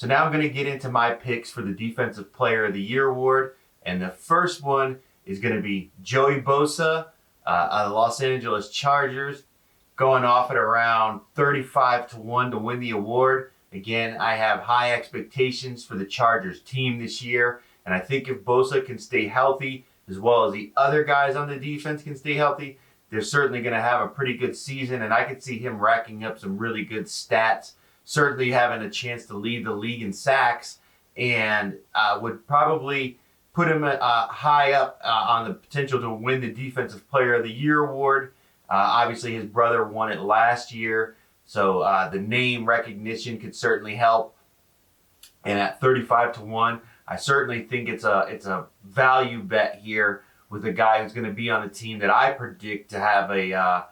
So now I'm going to get into my picks for the Defensive Player of the Year award. And the first one is going to be Joey Bosa of the Los Angeles Chargers, going off at around 35-1 to win the award. Again, I have high expectations for the Chargers team this year. And I think if Bosa can stay healthy, as well as the other guys on the defense can stay healthy, they're certainly going to have a pretty good season. And I could see him racking up some really good stats, certainly having a chance to lead the league in sacks, and would probably put him high up on the potential to win the Defensive Player of the Year award. Obviously, his brother won it last year, so the name recognition could certainly help. And at 35-1, I certainly think it's a value bet here with a guy who's going to be on a team that I predict to have a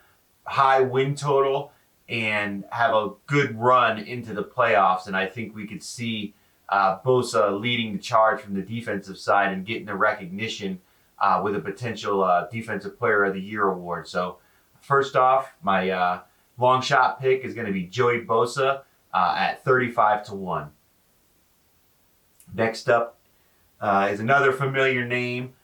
high win total and have a good run into the playoffs. And I think we could see Bosa leading the charge from the defensive side and getting the recognition with a potential Defensive Player of the Year award. So first off, my long shot pick is going to be Joey Bosa at 35-1. Next up is another familiar name,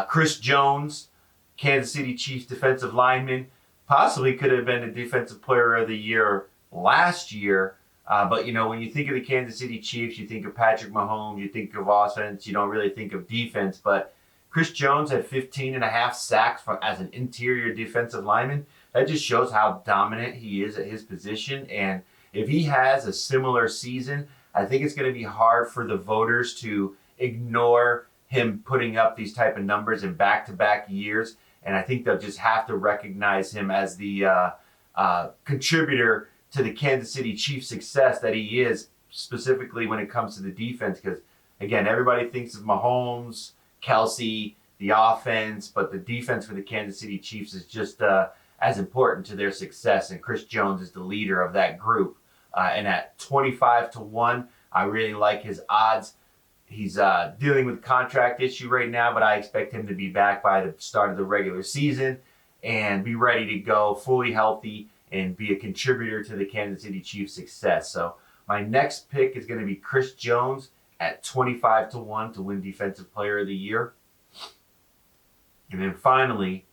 Chris Jones, Kansas City Chiefs defensive lineman. Possibly could have been the Defensive Player of the Year last year. But, when you think of the Kansas City Chiefs, you think of Patrick Mahomes, you think of offense, you don't really think of defense. But Chris Jones had 15.5 sacks as an interior defensive lineman. That just shows how dominant he is at his position. And if he has a similar season, I think it's going to be hard for the voters to ignore him putting up these type of numbers in back-to-back years. And I think they'll just have to recognize him as the contributor to the Kansas City Chiefs' success that he is, specifically when it comes to the defense. Because, again, everybody thinks of Mahomes, Kelsey, the offense, but the defense for the Kansas City Chiefs is just as important to their success. And Chris Jones is the leader of that group. And at 25-1, I really like his odds. He's dealing with a contract issue right now, but I expect him to be back by the start of the regular season and be ready to go fully healthy and be a contributor to the Kansas City Chiefs' success. So my next pick is going to be Chris Jones at 25-1 to win Defensive Player of the Year. And then finally,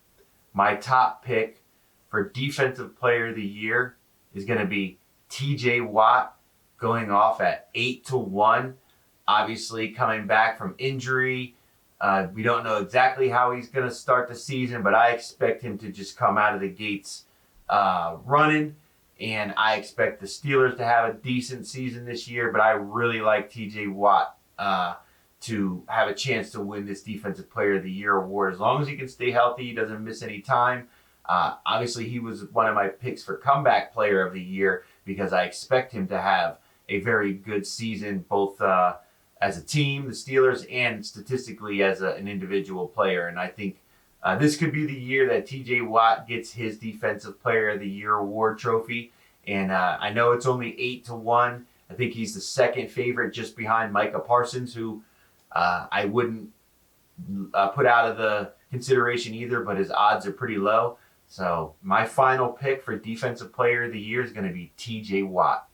my top pick for Defensive Player of the Year is going to be TJ Watt, going off at 8-1. Obviously, coming back from injury. We don't know exactly how he's going to start the season, but I expect him to just come out of the gates running. And I expect the Steelers to have a decent season this year, but I really like TJ Watt to have a chance to win this Defensive Player of the Year award. As long as he can stay healthy, he doesn't miss any time. Obviously, he was one of my picks for Comeback Player of the Year because I expect him to have a very good season, both as a team, the Steelers, and statistically as an individual player. And I think this could be the year that TJ Watt gets his Defensive Player of the Year award trophy. And I know it's only 8-1. I think he's the second favorite just behind Micah Parsons, who I wouldn't put out of the consideration either, but his odds are pretty low. So my final pick for Defensive Player of the Year is going to be TJ Watt.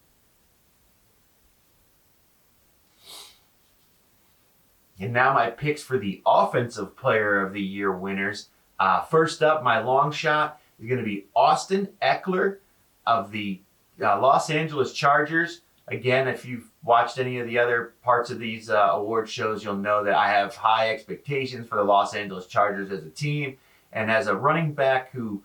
And now my picks for the Offensive Player of the Year winners. First up, my long shot is going to be Austin Ekeler of the Los Angeles Chargers. Again, if you've watched any of the other parts of these award shows, you'll know that I have high expectations for the Los Angeles Chargers as a team. And as a running back who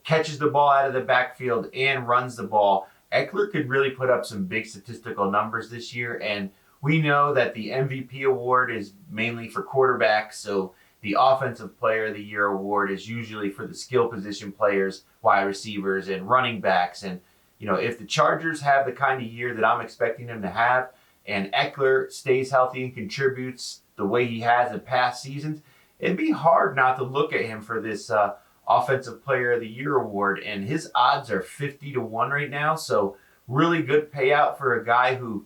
catches the ball out of the backfield and runs the ball, Ekeler could really put up some big statistical numbers this year. And we know that the MVP award is mainly for quarterbacks, so the Offensive Player of the Year award is usually for the skill position players, wide receivers, and running backs. And, if the Chargers have the kind of year that I'm expecting them to have, and Ekeler stays healthy and contributes the way he has in past seasons, it'd be hard not to look at him for this Offensive Player of the Year award. And his odds are 50-1 right now, so really good payout for a guy who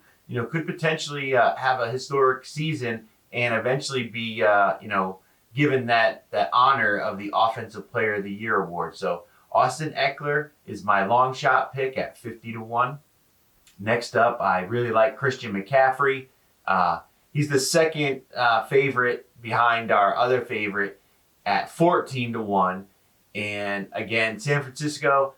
could potentially have a historic season and eventually be, given that honor of the Offensive Player of the Year award. So Austin Ekeler is my long shot pick at 50-1. Next up, I really like Christian McCaffrey. He's the second favorite behind our other favorite at 14-1. And again, San Francisco,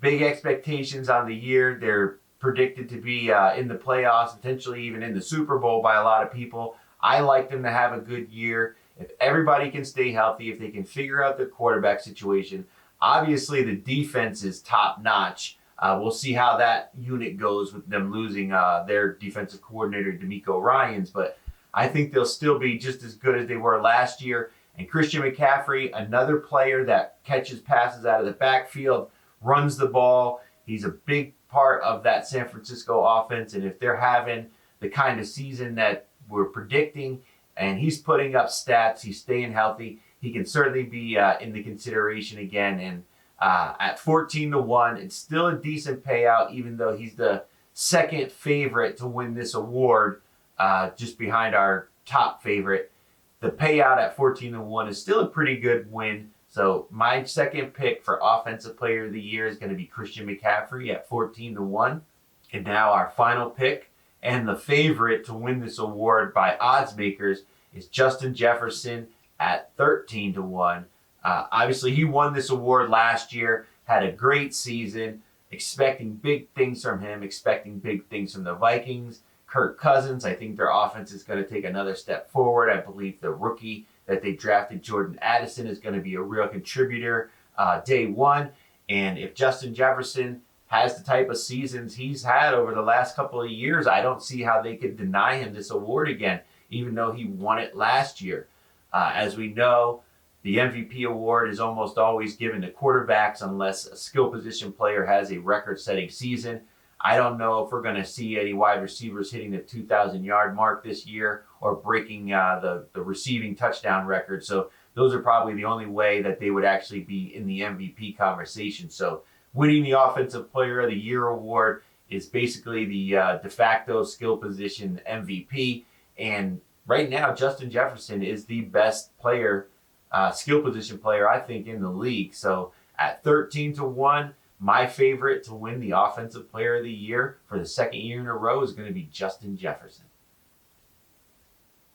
big expectations on the year. They're predicted to be in the playoffs, potentially even in the Super Bowl by a lot of people. I like them to have a good year. If everybody can stay healthy, if they can figure out their quarterback situation, obviously the defense is top notch. We'll see how that unit goes with them losing their defensive coordinator, DeMeco Ryans, but I think they'll still be just as good as they were last year. And Christian McCaffrey, another player that catches passes out of the backfield, runs the ball. He's a big part of that San Francisco offense, and if they're having the kind of season that we're predicting, and he's putting up stats, he's staying healthy, he can certainly be in the consideration again. And at 14-1, it's still a decent payout, even though he's the second favorite to win this award, just behind our top favorite. The payout at 14-1 is still a pretty good win. So my second pick for Offensive Player of the Year is going to be Christian McCaffrey at 14-1. And now our final pick and the favorite to win this award by odds makers is Justin Jefferson at 13-1. Obviously, he won this award last year, had a great season, expecting big things from him, expecting big things from the Vikings. Kirk Cousins, I think their offense is going to take another step forward. I believe the rookie that they drafted, Jordan Addison, is going to be a real contributor day one. And if Justin Jefferson has the type of seasons he's had over the last couple of years, I don't see how they could deny him this award again, even though he won it last year. As we know, the MVP award is almost always given to quarterbacks unless a skill position player has a record-setting season. I don't know if we're going to see any wide receivers hitting the 2,000-yard mark this year or breaking the receiving touchdown record. So those are probably the only way that they would actually be in the MVP conversation. So winning the Offensive Player of the Year award is basically the de facto skill position MVP. And right now, Justin Jefferson is the best player, skill position player, I think, in the league. So at 13-1, my favorite to win the Offensive Player of the Year for the second year in a row is going to be Justin Jefferson.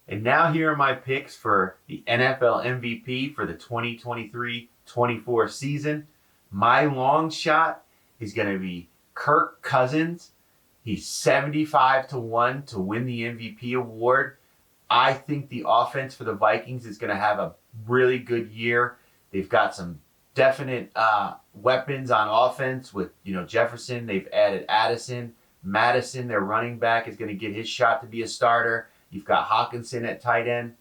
And now here are my picks for the NFL MVP for the 2023-24 season. My long shot is going to be Kirk Cousins. He's 75-1 to win the MVP award. I think the offense for the Vikings is going to have a really good year. They've got some definite weapons on offense with Jefferson. They've added Addison. Madison, their running back, is going to get his shot to be a starter. You've got Hawkinson at tight end.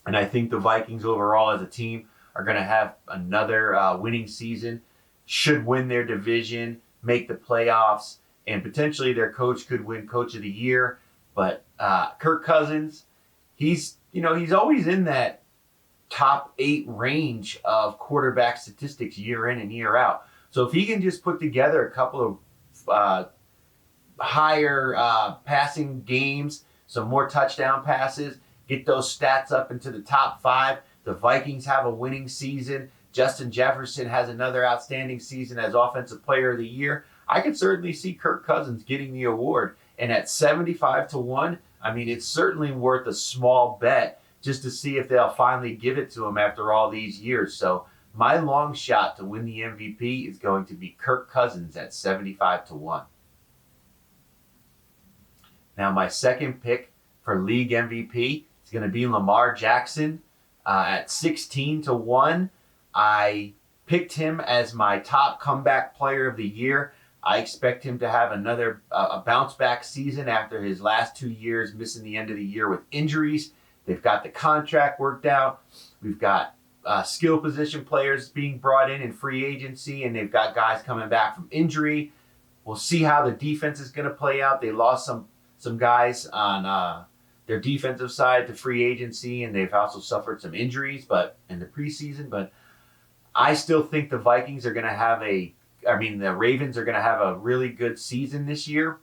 And I think the Vikings overall as a team are going to have another winning season, should win their division, make the playoffs, and potentially their coach could win Coach of the Year. But Kirk Cousins, he's always in that top 8 range of quarterback statistics year in and year out. So if he can just put together a couple of higher passing games, some more touchdown passes, get those stats up into the top 5, the Vikings have a winning season. Justin Jefferson has another outstanding season as Offensive Player of the Year. I could certainly see Kirk Cousins getting the award. And at 75-1, I mean, it's certainly worth a small bet just to see if they'll finally give it to him after all these years. So my long shot to win the MVP is going to be Kirk Cousins at 75-1. Now my second pick for league MVP is going to be Lamar Jackson at 16-1. I picked him as my top comeback player of the year. I expect him to have another bounce back season after his last 2 years missing the end of the year with injuries. They've got the contract worked out. We've got skill position players being brought in free agency, and they've got guys coming back from injury. We'll see how the defense is going to play out. They lost some guys on their defensive side to free agency, and they've also suffered some injuries in the preseason. But I still think the Ravens are going to have a really good season this year.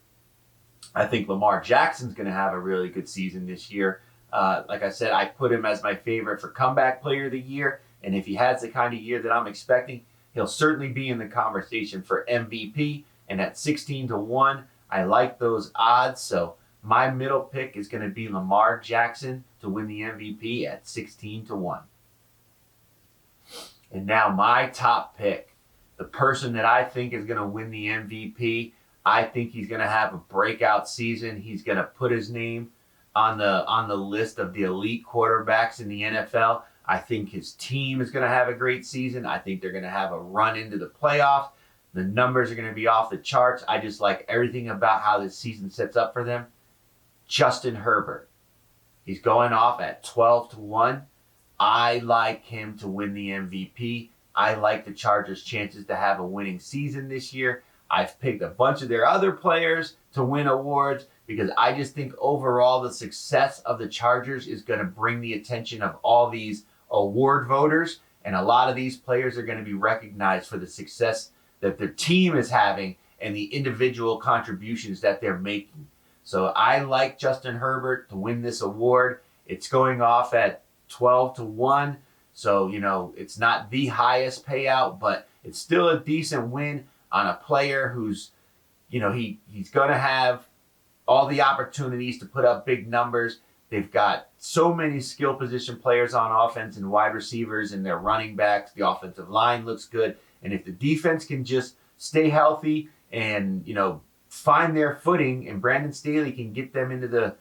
I think Lamar Jackson's going to have a really good season this year. Like I said, I put him as my favorite for comeback player of the year. And if he has the kind of year that I'm expecting, he'll certainly be in the conversation for MVP. And at 16-1, I like those odds. So my middle pick is going to be Lamar Jackson to win the MVP at 16-1. And now my top pick, the person that I think is going to win the MVP. I think he's going to have a breakout season. He's going to put his name on the list of the elite quarterbacks in the NFL. I think his team is going to have a great season. I think they're going to have a run into the playoffs. The numbers are going to be off the charts. I just like everything about how this season sets up for them. Justin Herbert. He's going off at 12-1. I like him to win the MVP. I like the Chargers' chances to have a winning season this year. I've picked a bunch of their other players to win awards because I just think overall the success of the Chargers is going to bring the attention of all these award voters. And a lot of these players are going to be recognized for the success that their team is having and the individual contributions that they're making. So I like Justin Herbert to win this award. It's going off at 12-1. So, it's not the highest payout, but it's still a decent win on a player who's, he's going to have all the opportunities to put up big numbers. They've got so many skill position players on offense and wide receivers and their running backs. The offensive line looks good. And if the defense can just stay healthy and, find their footing, and Brandon Staley can get them into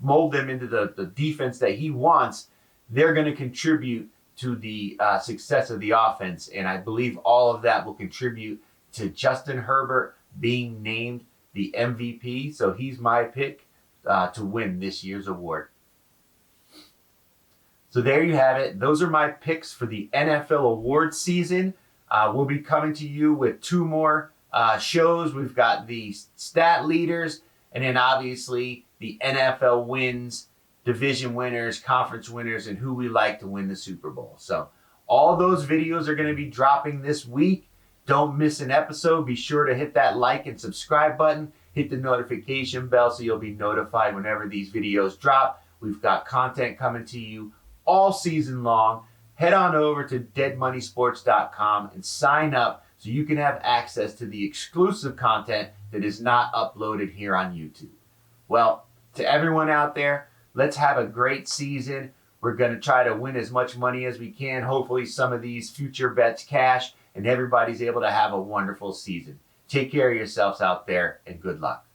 mold them into the defense that he wants, they're going to contribute to the success of the offense. And I believe all of that will contribute to Justin Herbert being named the MVP. So he's my pick to win this year's award. So there you have it. Those are my picks for the NFL award season. We'll be coming to you with 2 more shows. We've got the stat leaders, and then obviously the NFL wins, division winners, conference winners, and who we like to win the Super Bowl. So all those videos are going to be dropping this week. Don't miss an episode. Be sure to hit that like and subscribe button. Hit the notification bell so you'll be notified whenever these videos drop. We've got content coming to you all season long. Head on over to deadmoneysports.com and sign up so you can have access to the exclusive content that is not uploaded here on YouTube. Well, to everyone out there, let's have a great season. We're going to try to win as much money as we can. Hopefully some of these future bets cash and everybody's able to have a wonderful season. Take care of yourselves out there and good luck.